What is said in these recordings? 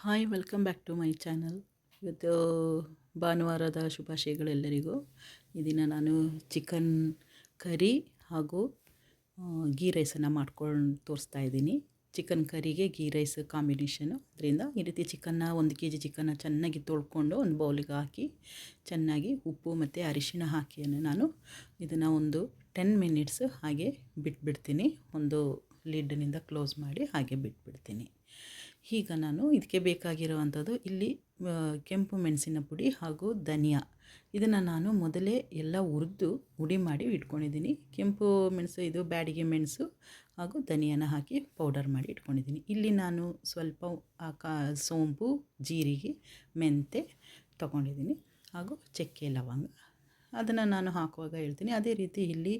Hi welcome back to my channel. ಇವತ್ತು ಭಾನುವಾರದ ಶುಭಾಶಯಗಳೆಲ್ಲರಿಗೂ. ಈ ದಿನ ನಾನು ಚಿಕನ್ ಕರಿ ಹಾಗೂ ಗೀ ರೈಸನ್ನು ಮಾಡ್ಕೊಂಡು ತೋರಿಸ್ತಾ ಇದ್ದೀನಿ. ಚಿಕನ್ ಕರಿಗೆ ಗೀ ರೈಸ್ ಕಾಂಬಿನೇಷನು. ಅದರಿಂದ ಈ ರೀತಿ ಚಿಕನ್ನ 1 kg ಚಿಕನ್ನ ಚೆನ್ನಾಗಿ ತೊಳ್ಕೊಂಡು ಒಂದು ಬೌಲಿಗೆ ಹಾಕಿ ಚೆನ್ನಾಗಿ ಉಪ್ಪು ಮತ್ತು ಅರಿಶಿಣ ಹಾಕಿ ನಾನು ಇದನ್ನು ಒಂದು 10 ಮಿನಿಟ್ಸ್ ಹಾಗೆ ಬಿಟ್ಬಿಡ್ತೀನಿ. ಒಂದು ಲಿಡ್ನಿಂದ ಕ್ಲೋಸ್ ಮಾಡಿ ಹಾಗೆ ಬಿಟ್ಬಿಡ್ತೀನಿ. ಈಗ ನಾನು ಇದಕ್ಕೆ ಬೇಕಾಗಿರುವಂಥದ್ದು ಇಲ್ಲಿ ಕೆಂಪು ಮೆಣಸಿನ ಪುಡಿ ಹಾಗೂ ಧನಿಯಾ. ಇದನ್ನು ನಾನು ಮೊದಲೇ ಎಲ್ಲ ಹುರಿದು ಪುಡಿ ಮಾಡಿ ಇಟ್ಕೊಂಡಿದ್ದೀನಿ. ಕೆಂಪು ಮೆಣಸು ಇದು ಬ್ಯಾಡಿಗೆ ಮೆಣಸು ಹಾಗೂ ಧನಿಯಾನ ಹಾಕಿ ಪೌಡರ್ ಮಾಡಿ ಇಟ್ಕೊಂಡಿದ್ದೀನಿ. ಇಲ್ಲಿ ನಾನು ಸ್ವಲ್ಪ ಸೋಂಪು, ಜೀರಿಗೆ, ಮೆಂತೆ ತೊಗೊಂಡಿದ್ದೀನಿ ಹಾಗೂ ಚಕ್ಕೆ ಲವಂಗ. ಅದನ್ನು ನಾನು ಹಾಕುವಾಗ ಹೇಳ್ತೀನಿ. ಅದೇ ರೀತಿ ಇಲ್ಲಿ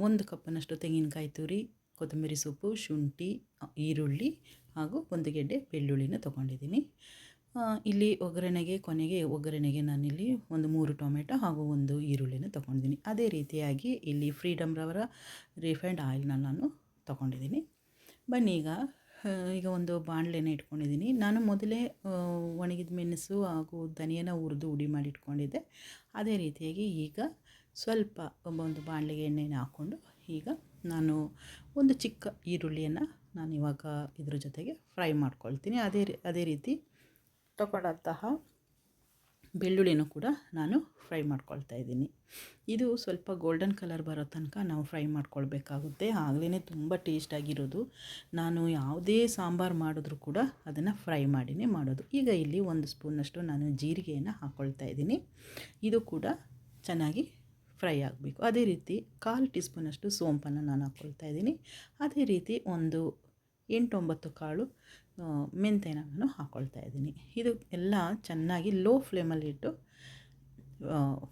1 ಕಪ್ನಷ್ಟು ತೆಂಗಿನಕಾಯಿ ತುರಿ, ಕೊತ್ತಂಬರಿ ಸೊಪ್ಪು, ಶುಂಠಿ, ಈರುಳ್ಳಿ ಹಾಗೂ 1 ಗೆಡ್ಡೆ ಬೆಳ್ಳುಳ್ಳಿನ ತೊಗೊಂಡಿದ್ದೀನಿ. ಇಲ್ಲಿ ಕೊನೆಗೆ ಒಗ್ಗರಣೆಗೆ ನಾನಿಲ್ಲಿ ಒಂದು 3 ಟೊಮೆಟೊ ಹಾಗೂ 1 ಈರುಳ್ಳಿನ ತೊಗೊಂಡಿದ್ದೀನಿ. ಅದೇ ರೀತಿಯಾಗಿ ಇಲ್ಲಿ ಫ್ರೀಡಮ್ ರವರ ರಿಫೈಂಡ್ ಆಯಿಲ್ನ ನಾನು ತೊಗೊಂಡಿದ್ದೀನಿ. ಬನ್ನಿ ಈಗ ಒಂದು ಬಾಣಲೆನ ಇಟ್ಕೊಂಡಿದ್ದೀನಿ. ನಾನು ಮೊದಲೇ ಒಣಗಿದ ಮೆಣಸು ಹಾಗೂ ಧನಿಯಾನ ಹುರಿದು ಹುಡಿ ಮಾಡಿ ಇಟ್ಕೊಂಡಿದ್ದೆ. ಅದೇ ರೀತಿಯಾಗಿ ಈಗ ಸ್ವಲ್ಪ ಒಂದು ಬಾಣಲೆಗೆ ಎಣ್ಣೆನ ಹಾಕ್ಕೊಂಡು ಈಗ ನಾನು ಒಂದು ಚಿಕ್ಕ ಈರುಳ್ಳಿಯನ್ನು ನಾನು ಇವಾಗ ಇದ್ರ ಜೊತೆಗೆ ಫ್ರೈ ಮಾಡ್ಕೊಳ್ತೀನಿ. ಅದೇ ರೀತಿ ತಗೊಂಡಂತಹ ಬೆಳ್ಳುಳ್ಳಿನೂ ಕೂಡ ನಾನು ಫ್ರೈ ಮಾಡ್ಕೊಳ್ತಾ ಇದ್ದೀನಿ. ಇದು ಸ್ವಲ್ಪ ಗೋಲ್ಡನ್ ಕಲರ್ ಬರೋ ತನಕ ನಾವು ಫ್ರೈ ಮಾಡ್ಕೊಳ್ಬೇಕಾಗುತ್ತೆ. ಆಗಲೇ ತುಂಬ ಟೇಸ್ಟಾಗಿರೋದು. ನಾನು ಯಾವುದೇ ಸಾಂಬಾರು ಮಾಡಿದ್ರೂ ಕೂಡ ಅದನ್ನು ಫ್ರೈ ಮಾಡಿನೇ ಮಾಡೋದು. ಈಗ ಇಲ್ಲಿ 1 ಸ್ಪೂನಷ್ಟು ನಾನು ಜೀರಿಗೆಯನ್ನು ಹಾಕ್ಕೊಳ್ತಾ ಇದ್ದೀನಿ. ಇದು ಕೂಡ ಚೆನ್ನಾಗಿ ಫ್ರೈ ಆಗಬೇಕು. ಅದೇ ರೀತಿ 1/4 ಟೀ ಸ್ಪೂನಷ್ಟು ಸೋಂಪನ್ನು ನಾನು ಹಾಕ್ಕೊಳ್ತಾ ಇದ್ದೀನಿ. ಅದೇ ರೀತಿ ಒಂದು 8-9 ಕಾಳು ಮೆಂತ್ಯನ ನಾನು ಹಾಕ್ಕೊಳ್ತಾ ಇದ್ದೀನಿ. ಇದು ಎಲ್ಲ ಚೆನ್ನಾಗಿ ಲೋ ಫ್ಲೇಮಲ್ಲಿಟ್ಟು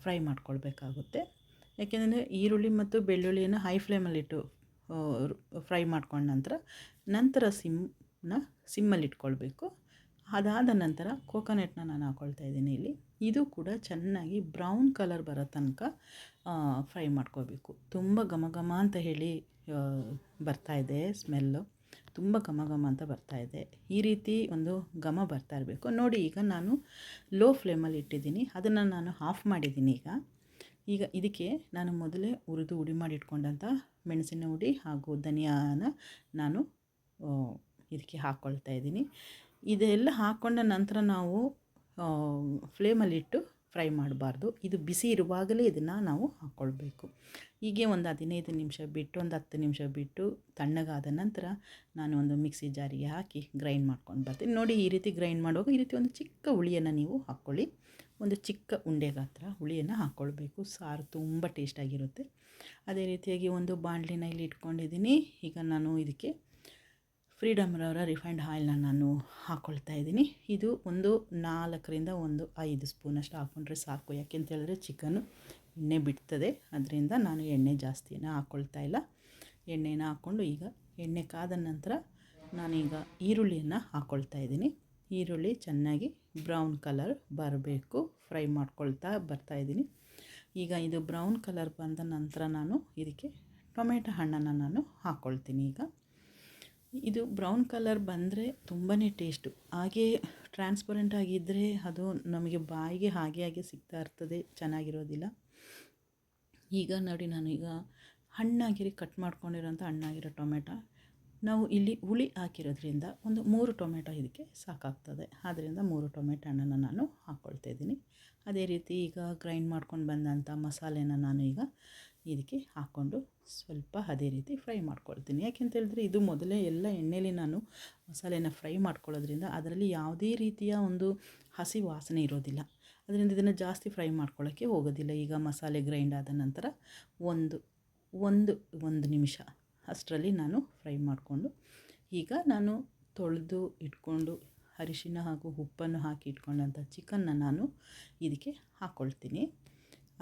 ಫ್ರೈ ಮಾಡ್ಕೊಳ್ಬೇಕಾಗುತ್ತೆ. ಯಾಕೆಂದರೆ ಈರುಳ್ಳಿ ಮತ್ತು ಬೆಳ್ಳುಳ್ಳಿಯನ್ನು ಹೈ ಫ್ಲೇಮಲ್ಲಿಟ್ಟು ಫ್ರೈ ಮಾಡ್ಕೊಂಡ ನಂತರ ಸಿಮ್ಮಲ್ಲಿಟ್ಕೊಳ್ಬೇಕು. ಅದಾದ ನಂತರ ಕೋಕೋನಟ್ನ ನಾನು ಹಾಕ್ಕೊಳ್ತಾ ಇದ್ದೀನಿ ಇಲ್ಲಿ. ಇದು ಕೂಡ ಚೆನ್ನಾಗಿ ಬ್ರೌನ್ ಕಲರ್ ಬರೋ ತನಕ ಫ್ರೈ ಮಾಡ್ಕೋಬೇಕು. ತುಂಬ ಘಮ ಘಮ ಅಂತ ಹೇಳಿ ಬರ್ತಾಯಿದೆ ಸ್ಮೆಲ್ಲು. ತುಂಬ ಘಮ ಘಮ ಅಂತ ಬರ್ತಾಯಿದೆ. ಈ ರೀತಿ ಒಂದು ಘಮ ಬರ್ತಾ ಇರಬೇಕು ನೋಡಿ. ಈಗ ನಾನು ಲೋ ಫ್ಲೇಮಲ್ಲಿ ಇಟ್ಟಿದ್ದೀನಿ. ಅದನ್ನು ನಾನು ಆಫ್ ಮಾಡಿದ್ದೀನಿ. ಈಗ ಇದಕ್ಕೆ ನಾನು ಮೊದಲೇ ಹುರಿದು ಹುಡಿ ಮಾಡಿ ಇಟ್ಕೊಂಡಂಥ ಮೆಣಸಿನ ಹುಡಿ ಹಾಗೂ ಧನಿಯಾನ ನಾನು ಇದಕ್ಕೆ ಹಾಕ್ಕೊಳ್ತಾ ಇದ್ದೀನಿ. ಇದೆಲ್ಲ ಹಾಕ್ಕೊಂಡ ನಂತರ ನಾವು ಫ್ಲೇಮಲ್ಲಿಟ್ಟು ಫ್ರೈ ಮಾಡಬಾರ್ದು. ಇದು ಬಿಸಿ ಇರುವಾಗಲೇ ಇದನ್ನು ನಾವು ಹಾಕ್ಕೊಳ್ಬೇಕು. ಹೀಗೆ ಒಂದು 15 ನಿಮಿಷ ಬಿಟ್ಟು, ಒಂದು 10 ನಿಮಿಷ ಬಿಟ್ಟು ತಣ್ಣಗಾದ ನಂತರ ನಾನು ಒಂದು ಮಿಕ್ಸಿ ಜಾರಿಗೆ ಹಾಕಿ ಗ್ರೈಂಡ್ ಮಾಡ್ಕೊಂಡು ಬರ್ತೀನಿ. ನೋಡಿ, ಈ ರೀತಿ ಗ್ರೈಂಡ್ ಮಾಡುವಾಗ ಈ ರೀತಿ ಒಂದು ಚಿಕ್ಕ ಹುಳಿಯನ್ನು ನೀವು ಹಾಕ್ಕೊಳ್ಳಿ. ಒಂದು ಚಿಕ್ಕ ಉಂಡೆ ಗಾತ್ರ ಹುಳಿಯನ್ನು ಹಾಕ್ಕೊಳ್ಬೇಕು. ಸಾರು ತುಂಬ ಟೇಸ್ಟಾಗಿರುತ್ತೆ. ಅದೇ ರೀತಿಯಾಗಿ ಒಂದು ಬಾಣಲಿನ ಇಲ್ಲಿ ಇಟ್ಕೊಂಡಿದ್ದೀನಿ. ಈಗ ನಾನು ಇದಕ್ಕೆ ಫ್ರೀಡಮ್ ರವರ ರಿಫೈಂಡ್ ಆಯಿಲ್ನ ನಾನು ಹಾಕ್ಕೊಳ್ತಾ ಇದ್ದೀನಿ. ಇದು ಒಂದು 4ರಿಂದ 5 ಸ್ಪೂನಷ್ಟು ಹಾಕ್ಕೊಂಡ್ರೆ ಸಾಕು. ಯಾಕೆಂತೇಳಿದ್ರೆ ಚಿಕನ್ನು ಎಣ್ಣೆ ಬಿಡ್ತದೆ. ಅದರಿಂದ ನಾನು ಎಣ್ಣೆ ಜಾಸ್ತಿನ ಹಾಕ್ಕೊಳ್ತಾ ಇಲ್ಲ. ಎಣ್ಣೆನ ಹಾಕ್ಕೊಂಡು ಈಗ ಎಣ್ಣೆ ಕಾದ ನಂತರ ನಾನೀಗ ಈರುಳ್ಳಿಯನ್ನು ಹಾಕ್ಕೊಳ್ತಾ ಇದ್ದೀನಿ. ಈರುಳ್ಳಿ ಚೆನ್ನಾಗಿ ಬ್ರೌನ್ ಕಲರ್ ಬರಬೇಕು. ಫ್ರೈ ಮಾಡ್ಕೊಳ್ತಾ ಬರ್ತಾಯಿದ್ದೀನಿ. ಈಗ ಇದು ಬ್ರೌನ್ ಕಲರ್ ಬಂದ ನಂತರ ನಾನು ಇದಕ್ಕೆ ಟೊಮೆಟೊ ಹಣ್ಣನ್ನು ನಾನು ಹಾಕ್ಕೊಳ್ತೀನಿ. ಈಗ ಇದು ಬ್ರೌನ್ ಕಲರ್ ಬಂದರೆ ತುಂಬಾ ಟೇಸ್ಟು. ಹಾಗೇ ಟ್ರಾನ್ಸ್ಪರೆಂಟ್ ಆಗಿದ್ದರೆ ಅದು ನಮಗೆ ಬಾಯಿಗೆ ಹಾಗೆ ಸಿಗ್ತಾ ಇರ್ತದೆ, ಚೆನ್ನಾಗಿರೋದಿಲ್ಲ. ಈಗ ನೋಡಿ, ನಾನು ಈಗ ಹಣ್ಣಾಗಿರಿ ಕಟ್ ಮಾಡ್ಕೊಂಡಿರೋಂಥ ಹಣ್ಣಾಗಿರೋ ಟೊಮೆಟೊ ನಾವು ಇಲ್ಲಿ ಹುಳಿ ಹಾಕಿರೋದ್ರಿಂದ ಒಂದು 3 ಟೊಮೆಟೊ ಇದಕ್ಕೆ ಸಾಕಾಗ್ತದೆ. ಆದ್ದರಿಂದ 3 ಟೊಮೆಟೊ ಹಣ್ಣನ್ನು ನಾನು ಹಾಕ್ಕೊಳ್ತಾ ಇದ್ದೀನಿ. ಅದೇ ರೀತಿ ಈಗ ಗ್ರೈಂಡ್ ಮಾಡ್ಕೊಂಡು ಬಂದಂಥ ಮಸಾಲೆನ ನಾನು ಈಗ ಇದಕ್ಕೆ ಹಾಕ್ಕೊಂಡು ಸ್ವಲ್ಪ ಅದೇ ರೀತಿ ಫ್ರೈ ಮಾಡ್ಕೊಳ್ತೀನಿ. ಯಾಕೆಂತೇಳಿದ್ರೆ ಇದು ಮೊದಲೇ ಎಲ್ಲ ಎಣ್ಣೆಲಿ ನಾನು ಮಸಾಲೆನ ಫ್ರೈ ಮಾಡ್ಕೊಳ್ಳೋದ್ರಿಂದ ಅದರಲ್ಲಿ ಯಾವುದೇ ರೀತಿಯ ಒಂದು ಹಸಿ ವಾಸನೆ ಇರೋದಿಲ್ಲ. ಅದರಿಂದ ಇದನ್ನು ಜಾಸ್ತಿ ಫ್ರೈ ಮಾಡ್ಕೊಳ್ಳೋಕ್ಕೆ ಹೋಗೋದಿಲ್ಲ. ಈಗ ಮಸಾಲೆ ಗ್ರೈಂಡ್ ಆದ ನಂತರ ಒಂದು ನಿಮಿಷ ಅಷ್ಟರಲ್ಲಿ ನಾನು ಫ್ರೈ ಮಾಡಿಕೊಂಡು ಈಗ ನಾನು ತೊಳೆದು ಇಟ್ಕೊಂಡು ಅರಿಶಿಣ ಹಾಗೂ ಉಪ್ಪನ್ನು ಹಾಕಿ ಇಟ್ಕೊಂಡಂಥ ಚಿಕನ್ನ ನಾನು ಇದಕ್ಕೆ ಹಾಕ್ಕೊಳ್ತೀನಿ.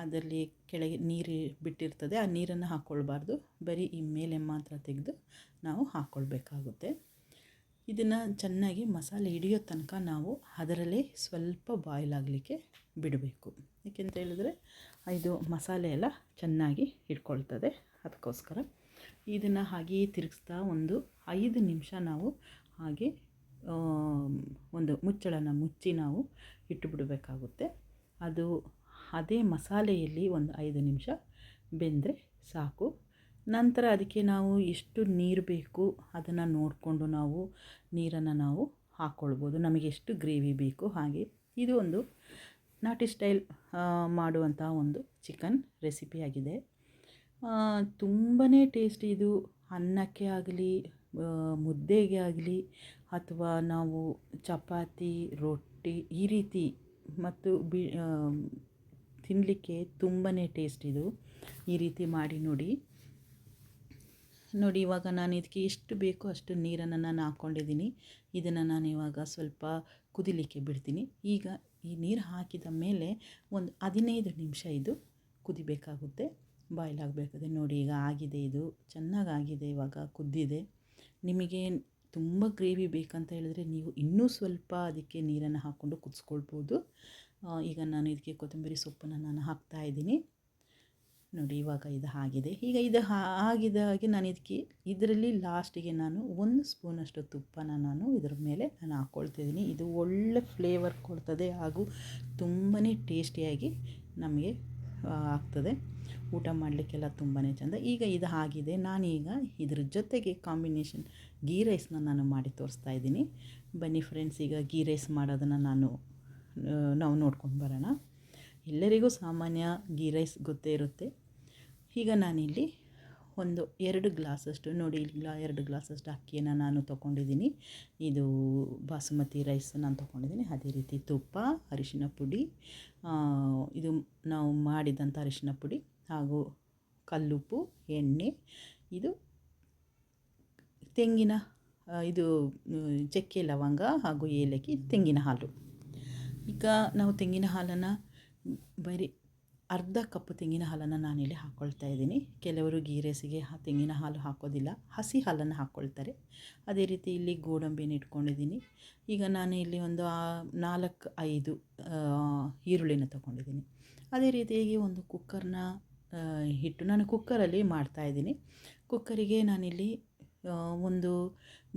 ಅದರಲ್ಲಿ ಕೆಳಗೆ ನೀರು ಬಿಟ್ಟಿರ್ತದೆ, ಆ ನೀರನ್ನು ಹಾಕ್ಕೊಳ್ಬಾರ್ದು. ಬರೀ ಈ ಮೇಲೆ ಮಾತ್ರ ತೆಗೆದು ನಾವು ಹಾಕ್ಕೊಳ್ಬೇಕಾಗುತ್ತೆ. ಇದನ್ನು ಚೆನ್ನಾಗಿ ಮಸಾಲೆ ಹಿಡಿಯೋ ತನಕ ನಾವು ಅದರಲ್ಲೇ ಸ್ವಲ್ಪ ಬಾಯ್ಲ್ ಆಗಲಿಕ್ಕೆ ಬಿಡಬೇಕು. ಏಕೆಂತ ಹೇಳಿದ್ರೆ ಇದು ಮಸಾಲೆ ಎಲ್ಲ ಚೆನ್ನಾಗಿ ಹಿಡ್ಕೊಳ್ತದೆ. ಅದಕ್ಕೋಸ್ಕರ ಇದನ್ನು ಹಾಗೆಯೇ ತಿರುಗಿಸ್ತಾ ಒಂದು 5 ನಿಮಿಷ ನಾವು ಹಾಗೆ ಒಂದು ಮುಚ್ಚಳನ ಮುಚ್ಚಿ ನಾವು ಇಟ್ಟುಬಿಡಬೇಕಾಗುತ್ತೆ. ಅದು ಅದೇ ಮಸಾಲೆಯಲ್ಲಿ ಒಂದು 5 ನಿಮಿಷ ಬೆಂದರೆ ಸಾಕು. ನಂತರ ಅದಕ್ಕೆ ನಾವು ಎಷ್ಟು ನೀರು ಬೇಕು ಅದನ್ನು ನೋಡಿಕೊಂಡು ನಾವು ನೀರನ್ನು ನಾವು ಹಾಕ್ಕೊಳ್ಬೋದು, ನಮಗೆ ಎಷ್ಟು ಗ್ರೇವಿ ಬೇಕು ಹಾಗೆ. ಇದು ಒಂದು ನಾಟಿ ಸ್ಟೈಲ್ ಮಾಡುವಂಥ ಒಂದು ಚಿಕನ್ ರೆಸಿಪಿಯಾಗಿದೆ. ತುಂಬಾ ಟೇಸ್ಟಿ ಇದು. ಅನ್ನಕ್ಕೆ ಆಗಲಿ, ಮುದ್ದೆಗೆ ಆಗಲಿ, ಅಥವಾ ನಾವು ಚಪಾತಿ, ರೊಟ್ಟಿ ಈ ರೀತಿ ಮತ್ತು ತಿನ್ನಲಿಕ್ಕೆ ತುಂಬಾ ಟೇಸ್ಟ್ ಇದು. ಈ ರೀತಿ ಮಾಡಿ ನೋಡಿ. ಇವಾಗ ನಾನು ಇದಕ್ಕೆ ಎಷ್ಟು ಬೇಕೋ ಅಷ್ಟು ನೀರನ್ನು ನಾನು ಹಾಕ್ಕೊಂಡಿದ್ದೀನಿ. ಇದನ್ನು ನಾನು ಇವಾಗ ಸ್ವಲ್ಪ ಕುದಿಲಿಕ್ಕೆ ಬಿಡ್ತೀನಿ. ಈಗ ಈ ನೀರು ಹಾಕಿದ ಮೇಲೆ ಒಂದು 15 ನಿಮಿಷ ಇದು ಕುದಿಬೇಕಾಗುತ್ತೆ, ಬಾಯ್ಲ್ ಆಗಬೇಕಾದ್ರೆ. ನೋಡಿ ಈಗ ಆಗಿದೆ, ಇದು ಚೆನ್ನಾಗಾಗಿದೆ, ಇವಾಗ ಕುದ್ದಿದೆ. ನಿಮಗೆ ತುಂಬ ಗ್ರೇವಿ ಬೇಕಂತ ಹೇಳಿದ್ರೆ ನೀವು ಇನ್ನೂ ಸ್ವಲ್ಪ ಅದಕ್ಕೆ ನೀರನ್ನು ಹಾಕ್ಕೊಂಡು ಕುದಿಸ್ಕೊಳ್ಬೋದು. ಈಗ ನಾನು ಇದಕ್ಕೆ ಕೊತ್ತಂಬರಿ ಸೊಪ್ಪನ್ನು ನಾನು ಹಾಕ್ತಾಯಿದ್ದೀನಿ. ನೋಡಿ ಇವಾಗ ಇದು ಆಗಿದೆ. ಈಗ ಇದು ಆಗಿದ ಹಾಗೆ ನಾನು ಇದರಲ್ಲಿ ಲಾಸ್ಟಿಗೆ ನಾನು 1 ಸ್ಪೂನಷ್ಟು ತುಪ್ಪನ ನಾನು ಇದರ ಮೇಲೆ ನಾನು ಹಾಕ್ಕೊಳ್ತಿದ್ದೀನಿ. ಇದು ಒಳ್ಳೆ ಫ್ಲೇವರ್ ಕೊಡ್ತದೆ ಹಾಗೂ ತುಂಬಾ ಟೇಸ್ಟಿಯಾಗಿ ನಮಗೆ ಆಗ್ತದೆ. ಊಟ ಮಾಡಲಿಕ್ಕೆಲ್ಲ ತುಂಬಾ ಚೆಂದ. ಈಗ ಇದು ಆಗಿದೆ. ನಾನೀಗ ಇದ್ರ ಜೊತೆಗೆ ಕಾಂಬಿನೇಷನ್ ಗೀ ರೈಸ್ನ ನಾನು ಮಾಡಿ ತೋರಿಸ್ತಾ ಇದ್ದೀನಿ. ಬನ್ನಿ ಫ್ರೆಂಡ್ಸ್, ಈಗ ಗೀ ರೈಸ್ ಮಾಡೋದನ್ನು ನಾವು ನೋಡ್ಕೊಂಡು ಬರೋಣ. ಎಲ್ಲರಿಗೂ ಸಾಮಾನ್ಯ ಗೀ ರೈಸ್ ಗೊತ್ತೇ ಇರುತ್ತೆ. ಈಗ ನಾನಿಲ್ಲಿ ಒಂದು 2 ಗ್ಲಾಸಷ್ಟು, ನೋಡಿ ಇಲ್ಲಿ 2 ಗ್ಲಾಸಷ್ಟು ಅಕ್ಕಿಯನ್ನು ನಾನು ತೊಗೊಂಡಿದ್ದೀನಿ. ಇದು ಬಾಸುಮತಿ ರೈಸ್ ನಾನು ತೊಗೊಂಡಿದ್ದೀನಿ. ಅದೇ ರೀತಿ ತುಪ್ಪ, ಅರಿಶಿನ ಪುಡಿ, ಇದು ನಾವು ಮಾಡಿದಂಥ ಅರಿಶಿನ ಪುಡಿ ಹಾಗೂ ಕಲ್ಲುಪ್ಪು, ಎಣ್ಣೆ, ಇದು ತೆಂಗಿನ ಇದು ಚಕ್ಕೆ, ಲವಂಗ ಹಾಗೂ ಏಲಕ್ಕಿ, ತೆಂಗಿನ ಹಾಲು. ಈಗ ನಾವು ತೆಂಗಿನ ಹಾಲನ್ನು ಬರೀ ಅರ್ಧ ಕಪ್ ತೆಂಗಿನ ಹಾಲನ್ನು ನಾನಿಲ್ಲಿ ಹಾಕ್ಕೊಳ್ತಾ ಇದ್ದೀನಿ. ಕೆಲವರು ಗೀ ರೈಸಿಗೆ ತೆಂಗಿನ ಹಾಲು ಹಾಕೋದಿಲ್ಲ, ಹಸಿ ಹಾಲನ್ನು ಹಾಕ್ಕೊಳ್ತಾರೆ. ಅದೇ ರೀತಿ ಇಲ್ಲಿ ಗೋಡಂಬಿನ ಇಟ್ಕೊಂಡಿದ್ದೀನಿ. ಈಗ ನಾನು ಇಲ್ಲಿ ಒಂದು 4-5 ಈರುಳ್ಳಿನ ತೊಗೊಂಡಿದ್ದೀನಿ. ಅದೇ ರೀತಿಯಾಗಿ ಒಂದು ಕುಕ್ಕರ್ನ ಇಟ್ಟು ನಾನು ಕುಕ್ಕರಲ್ಲಿ ಮಾಡ್ತಾಯಿದ್ದೀನಿ. ಕುಕ್ಕರಿಗೆ ನಾನಿಲ್ಲಿ ಒಂದು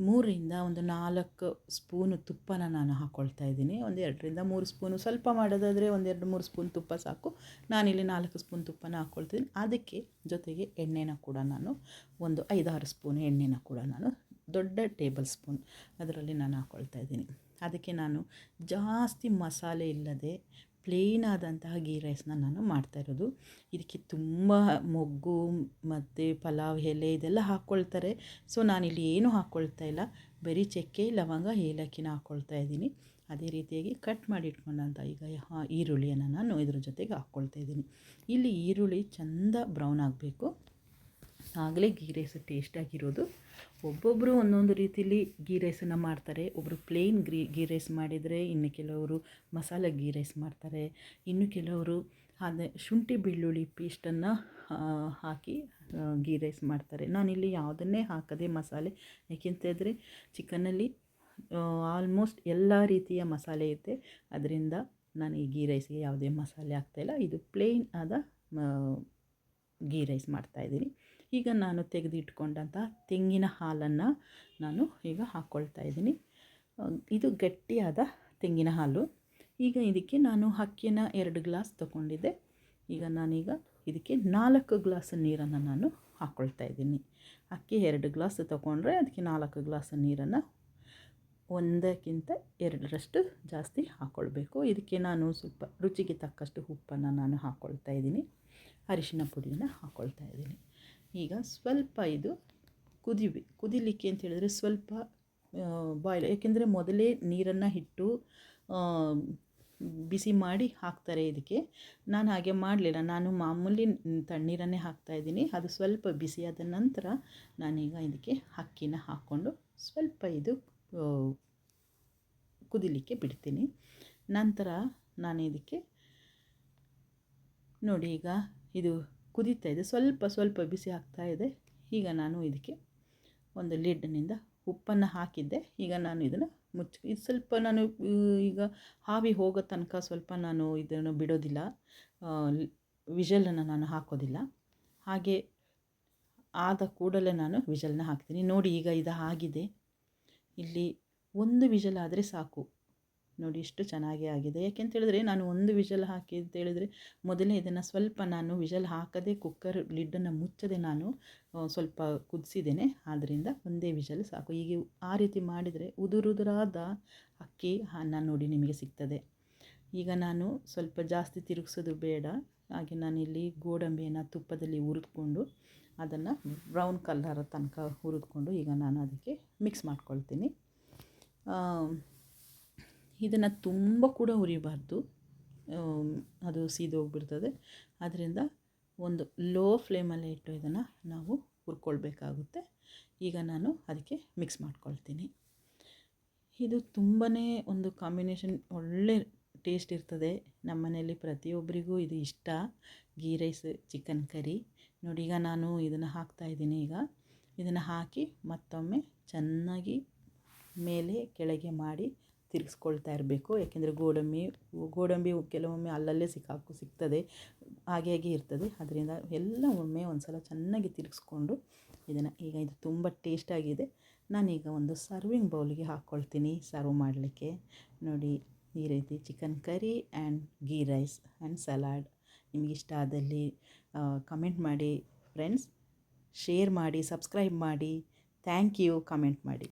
3-4 ಸ್ಪೂನು ತುಪ್ಪನ ನಾನು ಹಾಕ್ಕೊಳ್ತಾ ಇದ್ದೀನಿ. ಒಂದು 2-3 ಸ್ಪೂನು, ಸ್ವಲ್ಪ ಮಾಡೋದಾದರೆ ಒಂದು 2-3 ಸ್ಪೂನ್ ತುಪ್ಪ ಸಾಕು. ನಾನಿಲ್ಲಿ 4 ಸ್ಪೂನ್ ತುಪ್ಪನ ಹಾಕ್ಕೊಳ್ತೀನಿ. ಅದಕ್ಕೆ ಜೊತೆಗೆ ಎಣ್ಣೆನ ಕೂಡ ನಾನು ಒಂದು 5-6 ಸ್ಪೂನ್ ಎಣ್ಣೆನ ಕೂಡ ನಾನು ದೊಡ್ಡ ಟೇಬಲ್ ಸ್ಪೂನ್ ಅದರಲ್ಲಿ ನಾನು ಹಾಕ್ಕೊಳ್ತಾ ಇದ್ದೀನಿ. ಅದಕ್ಕೆ ನಾನು ಜಾಸ್ತಿ ಮಸಾಲೆ ಇಲ್ಲದೆ ಪ್ಲೇನ್ ಆದಂತಹ ಗೀ ರೈಸ್ನ ನಾನು ಮಾಡ್ತಾಯಿರೋದು. ಇದಕ್ಕೆ ತುಂಬ ಮೊಗ್ಗು ಮತ್ತು ಪಲಾವ್ ಎಲೆ ಇದೆಲ್ಲ ಹಾಕ್ಕೊಳ್ತಾರೆ. ಸೊ ನಾನಿಲ್ಲಿ ಏನೂ ಹಾಕ್ಕೊಳ್ತಾ ಇಲ್ಲ, ಬರೀ ಚಕ್ಕೆ, ಲವಂಗ, ಏಲಕ್ಕಿನ ಹಾಕ್ಕೊಳ್ತಾ ಇದ್ದೀನಿ. ಅದೇ ರೀತಿಯಾಗಿ ಕಟ್ ಮಾಡಿ ಇಟ್ಕೊಂಡಂಥ ಈಗ ಈರುಳ್ಳಿಯನ್ನು ನಾನು ಇದ್ರ ಜೊತೆಗೆ ಹಾಕ್ಕೊಳ್ತಾ ಇದ್ದೀನಿ. ಇಲ್ಲಿ ಈರುಳ್ಳಿ ಚೆಂದ ಬ್ರೌನ್ ಆಗಬೇಕು, ಆಗಲೇ ಗೀ ರೈಸ್ ಟೇಸ್ಟಾಗಿರೋದು. ಒಬ್ಬೊಬ್ಬರು ಒಂದೊಂದು ರೀತಿಯಲ್ಲಿ ಗೀ ರೈಸನ್ನು ಮಾಡ್ತಾರೆ. ಒಬ್ಬರು ಪ್ಲೇನ್ ಗೀ ರೈಸ್ ಮಾಡಿದರೆ, ಇನ್ನು ಕೆಲವರು ಮಸಾಲೆ ಗೀ ರೈಸ್ ಮಾಡ್ತಾರೆ, ಇನ್ನು ಕೆಲವರು ಅದೇ ಶುಂಠಿ ಬೆಳ್ಳುಳ್ಳಿ ಪೇಸ್ಟನ್ನು ಹಾಕಿ ಗೀ ರೈಸ್ ಮಾಡ್ತಾರೆ. ನಾನಿಲ್ಲಿ ಯಾವುದನ್ನೇ ಹಾಕದೆ ಮಸಾಲೆ, ಏಕೆಂತಂದರೆ ಚಿಕನ್ನಲ್ಲಿ ಆಲ್ಮೋಸ್ಟ್ ಎಲ್ಲ ರೀತಿಯ ಮಸಾಲೆ ಇರುತ್ತೆ. ಅದರಿಂದ ನಾನು ಈ ಗೀ ರೈಸ್ಗೆ ಯಾವುದೇ ಮಸಾಲೆ ಹಾಕ್ತಾಯಿಲ್ಲ. ಇದು ಪ್ಲೇನ್ ಆದ ಗೀ ರೈಸ್ ಮಾಡ್ತಾಯಿದ್ದೀನಿ. ಈಗ ನಾನು ತೆಗೆದಿಟ್ಕೊಂಡಂಥ ತೆಂಗಿನ ಹಾಲನ್ನು ನಾನು ಈಗ ಹಾಕ್ಕೊಳ್ತಾ ಇದ್ದೀನಿ. ಇದು ಗಟ್ಟಿಯಾದ ತೆಂಗಿನ ಹಾಲು. ಈಗ ಇದಕ್ಕೆ ನಾನು ಅಕ್ಕಿನ 2 ಗ್ಲಾಸ್ ತೊಗೊಂಡಿದ್ದೆ. ಈಗ ನಾನೀಗ ಇದಕ್ಕೆ 4 ಗ್ಲಾಸ್ ನೀರನ್ನು ನಾನು ಹಾಕ್ಕೊಳ್ತಾ ಇದ್ದೀನಿ. ಅಕ್ಕಿ 2 ಗ್ಲಾಸ್ ತೊಗೊಂಡ್ರೆ ಅದಕ್ಕೆ 4 ಗ್ಲಾಸ್ ನೀರನ್ನು 1ಕ್ಕಿಂತ 2ರಷ್ಟು ಜಾಸ್ತಿ ಹಾಕ್ಕೊಳ್ಬೇಕು. ಇದಕ್ಕೆ ನಾನು ಸ್ವಲ್ಪ ರುಚಿಗೆ ತಕ್ಕಷ್ಟು ಉಪ್ಪನ್ನು ನಾನು ಹಾಕ್ಕೊಳ್ತಾ ಇದ್ದೀನಿ. ಅರಿಶಿನ ಪುಡಿಯನ್ನು ಹಾಕ್ಕೊಳ್ತಾ ಇದ್ದೀನಿ. ಈಗ ಸ್ವಲ್ಪ ಇದು ಕುದಿಲಿಕ್ಕೆ ಅಂತ ಹೇಳಿದ್ರೆ ಸ್ವಲ್ಪ ಬಾಯ್ಲ್, ಏಕೆಂದರೆ ಮೊದಲೇ ನೀರನ್ನು ಇಟ್ಟು ಬಿಸಿ ಮಾಡಿ ಹಾಕ್ತಾರೆ ಇದಕ್ಕೆ. ನಾನು ಹಾಗೆ ಮಾಡಲಿಲ್ಲ, ನಾನು ಮಾಮೂಲಿ ತಣ್ಣೀರನ್ನೇ ಹಾಕ್ತಾಯಿದ್ದೀನಿ. ಅದು ಸ್ವಲ್ಪ ಬಿಸಿಯಾದ ನಂತರ ನಾನೀಗ ಇದಕ್ಕೆ ಅಕ್ಕಿನ ಹಾಕ್ಕೊಂಡು ಸ್ವಲ್ಪ ಇದು ಕುದಿಲಿಕ್ಕೆ ಬಿಡ್ತೀನಿ. ನಂತರ ನಾನು ಇದಕ್ಕೆ ನೋಡಿ, ಈಗ ಇದು ಕುದೀತಾ ಇದೆ, ಸ್ವಲ್ಪ ಬಿಸಿ ಆಗ್ತಾ ಇದೆ. ಈಗ ನಾನು ಇದಕ್ಕೆ ಒಂದು ಲಿಡ್ನಿಂದ ಉಪ್ಪನ್ನು ಹಾಕಿದ್ದೆ. ಈಗ ನಾನು ಇದನ್ನು ಇದು ಸ್ವಲ್ಪ ನಾನು ಈಗ ಆವಿ ಹೋಗೋ ತನಕ ಸ್ವಲ್ಪ ನಾನು ಇದನ್ನು ಬಿಡೋದಿಲ್ಲ, ವಿಷಲನ್ನು ನಾನು ಹಾಕೋದಿಲ್ಲ. ಹಾಗೆ ಆದ ಕೂಡಲೇ ನಾನು ವಿಷಲನ್ನ ಹಾಕ್ತೀನಿ. ನೋಡಿ ಈಗ ಇದು ಆಗಿದೆ. ಇಲ್ಲಿ 1 ವಿಷಲ್ ಆದರೆ ಸಾಕು. ನೋಡಿ ಇಷ್ಟು ಚೆನ್ನಾಗಿ ಆಗಿದೆ. ಯಾಕೆಂತೇಳಿದ್ರೆ ನಾನು ಒಂದು ವಿಷಲ್ ಹಾಕಿ ಅಂತೇಳಿದರೆ ಮೊದಲೇ ಇದನ್ನು ಸ್ವಲ್ಪ ನಾನು ವಿಷಲ್ ಹಾಕದೆ ಕುಕ್ಕರ್ ಲಿಡ್ಡನ್ನು ಮುಚ್ಚದೆ ನಾನು ಸ್ವಲ್ಪ ಕುದಿಸಿದ್ದೇನೆ. ಆದ್ದರಿಂದ ಒಂದೇ ವಿಷಲ್ ಸಾಕು. ಈಗ ಆ ರೀತಿ ಮಾಡಿದರೆ ಉದುರುದುರಾದ ಅಕ್ಕಿ ಅನ್ನ ನೋಡಿ ನಿಮಗೆ ಸಿಗ್ತದೆ. ಈಗ ನಾನು ಸ್ವಲ್ಪ ಜಾಸ್ತಿ ತಿರುಗಿಸೋದು ಬೇಡ. ಹಾಗೆ ನಾನಿಲ್ಲಿ ಗೋಡಂಬಿಯನ್ನು ತುಪ್ಪದಲ್ಲಿ ಹುರಿದುಕೊಂಡು ಅದನ್ನು ಬ್ರೌನ್ ಕಲರ್ ತನಕ ಹುರಿದುಕೊಂಡು ಈಗ ನಾನು ಅದಕ್ಕೆ ಮಿಕ್ಸ್ ಮಾಡ್ಕೊಳ್ತೀನಿ. ಇದನ್ನು ತುಂಬ ಕೂಡ ಹುರಿಬಾರ್ದು, ಅದು ಸೀದೋಗ್ಬಿಡ್ತದೆ. ಅದರಿಂದ ಒಂದು ಲೋ ಫ್ಲೇಮಲ್ಲೇ ಇಟ್ಟು ಇದನ್ನು ನಾವು ಹುರ್ಕೊಳ್ಬೇಕಾಗುತ್ತೆ. ಈಗ ನಾನು ಅದಕ್ಕೆ ಮಿಕ್ಸ್ ಮಾಡ್ಕೊಳ್ತೀನಿ. ಇದು ತುಂಬಾ ಒಂದು ಕಾಂಬಿನೇಷನ್ ಒಳ್ಳೆ ಟೇಸ್ಟ್ ಇರ್ತದೆ. ನಮ್ಮ ಮನೆಯಲ್ಲಿ ಪ್ರತಿಯೊಬ್ಬರಿಗೂ ಇದು ಇಷ್ಟ. ಗೀ ರೈಸ್ ಚಿಕನ್ ಕರಿ ನೋಡಿ. ಈಗ ನಾನು ಇದನ್ನು ಹಾಕ್ತಾಯಿದ್ದೀನಿ. ಈಗ ಇದನ್ನು ಹಾಕಿ ಮತ್ತೊಮ್ಮೆ ಚೆನ್ನಾಗಿ ಮೇಲೆ ಕೆಳಗೆ ಮಾಡಿ ತಿರುಗಿಸ್ಕೊಳ್ತಾ ಇರಬೇಕು. ಯಾಕೆಂದರೆ ಗೋಡಂಬಿ ಕೆಲವೊಮ್ಮೆ ಅಲ್ಲಲ್ಲೇ ಸಿಗ್ತದೆ, ಹಾಗೆ ಇರ್ತದೆ. ಅದರಿಂದ ಎಲ್ಲ ಒಮ್ಮೆ ಒಂದು ಸಲ ಚೆನ್ನಾಗಿ ತಿರುಗಿಸ್ಕೊಂಡು ಇದನ್ನು ಈಗ ಇದು ತುಂಬ ಟೇಸ್ಟಾಗಿದೆ. ನಾನೀಗ ಒಂದು ಸರ್ವಿಂಗ್ ಬೌಲಿಗೆ ಹಾಕ್ಕೊಳ್ತೀನಿ ಸರ್ವ್ ಮಾಡಲಿಕ್ಕೆ. ನೋಡಿ ಈ ರೀತಿ chicken curry and ghee rice and salad. ನಿಮಗಿಷ್ಟ ಆದಲ್ಲಿ ಕಮೆಂಟ್ ಮಾಡಿ ಫ್ರೆಂಡ್ಸ್, ಶೇರ್ ಮಾಡಿ, ಸಬ್ಸ್ಕ್ರೈಬ್ ಮಾಡಿ. Thank you. ಕಮೆಂಟ್ ಮಾಡಿ.